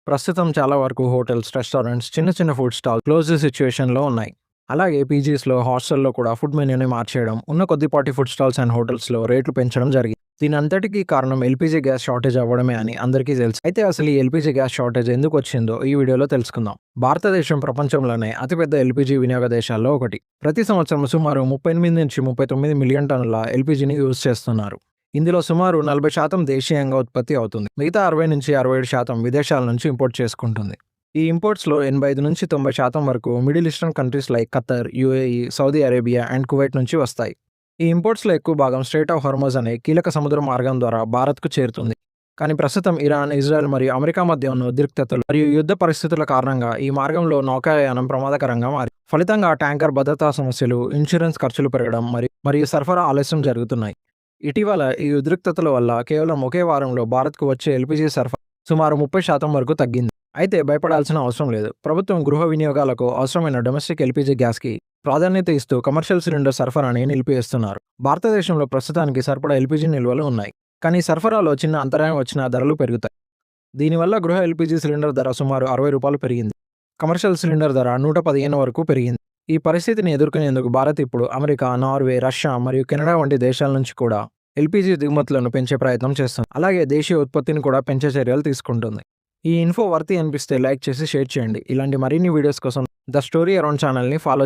ప్రస్తుతం చాలా వరకు హోటల్స్, రెస్టారెంట్స్, చిన్న చిన్న ఫుడ్ స్టాల్ క్లోజ్ సిచ్యువేషన్‌లో ఉన్నాయి. అలాగే పీజీస్‌లో, హాస్టల్‌లో కూడా ఫుడ్ మెన్యూని మార్చేయడం, ఉన్న కొద్దిపాటి ఫుడ్ స్టాల్స్ అండ్ హోటల్స్‌లో రేట్లు పెంచడం జరిగింది. దీనంతటికీ కారణం ఎల్‌పీజీ గ్యాస్ షార్టేజ్ అవ్వడమే అని అందరికీ తెలుసు. అయితే అసలు ఈ ఎల్‌పీజీ గ్యాస్ షార్టేజ్ ఎందుకొచ్చిందో ఈ వీడియోలో తెలుసుకుందాం. భారతదేశం ప్రపంచంలోనే అతిపెద్ద ఎల్‌పీజీ వినియోగ దేశాల్లో ఒకటి. ప్రతి సంవత్సరం సుమారు 38-39 మిలియన్ టన్నుల ఎల్‌పీజీని యూజ్ చేస్తున్నారు. ఇందులో సుమారు 40% దేశీయంగా ఉత్పత్తి అవుతుంది. మిగతా 60-67% విదేశాల నుంచి ఇంపోర్ట్ చేసుకుంటుంది. ఈ ఇంపోర్ట్స్‌లో 85-90% వరకు middle eastern countries like Khattar, UAE, Saudi Arabia and Kuwait నుంచి వస్తాయి. ఈ ఇంపోర్ట్స్‌లో ఎక్కువ భాగం స్ట్రెయిట్ ఆఫ్ హార్మజ్ అనే కీలక సముద్ర మార్గం ద్వారా భారత్‌కు చేరుతుంది. కానీ ప్రస్తుతం ఇరాన్, ఇజ్రాయెల్ మరియు అమెరికా మధ్య ఉన్న ఉద్రిక్తతలు మరియు యుద్ధ పరిస్థితుల కారణంగా ఈ మార్గంలో నౌకాయానం ప్రమాదకరంగా మారింది. ఫలితంగా ట్యాంకర్ భద్రతా సమస్యలు, ఇన్సూరెన్స్ ఖర్చులు పెరగడం మరియు సరఫరా ఆలస్యం జరుగుతున్నాయి. ఇటీవల ఈ ఉద్రిక్తతల వల్ల కేవలం ఒకే వారంలో భారత్‌కు వచ్చే ఎల్‌పీజీ సరఫరా సుమారు 30% వరకు తగ్గింది. అయితే భయపడాల్సిన అవసరం లేదు. ప్రభుత్వం గృహ వినియోగాలకు అవసరమైన డొమెస్టిక్ ఎల్‌పీజీ గ్యాస్‌కి ప్రాధాన్యత ఇస్తూ కమర్షియల్ సిలిండర్ సరఫరాని నిలిపివేస్తున్నారు. భారతదేశంలో ప్రస్తుతానికి సరిపడా ఎల్‌పీజీ నిల్వలు ఉన్నాయి. కానీ సరఫరాలో చిన్న అంతరాయం వచ్చినా ధరలు పెరుగుతాయి. దీనివల్ల గృహ ఎల్‌పీజీ సిలిండర్ ధర సుమారు ₹60 పెరిగింది. కమర్షియల్ సిలిండర్ ధర 115 వరకు పెరిగింది. ఈ పరిస్థితిని ఎదుర్కొనేందుకు భారత్ ఇప్పుడు అమెరికా, నార్వే, రష్యా మరియు కెనడా వంటి దేశాల నుంచి కూడా ఎల్‌పీజీ దిగుమతులను పెంచే ప్రయత్నం చేస్తుంది. అలాగే దేశీయ ఉత్పత్తిని కూడా పెంచే చర్యలు తీసుకుంటుంది. ఈ ఇన్ఫో వర్తి అనిపిస్తే లైక్ చేసి షేర్ చేయండి. ఇలాంటి మరిన్ని వీడియోస్ కోసం ద స్టోరీ అరౌండ్ ఛానల్‌ని ఫాలో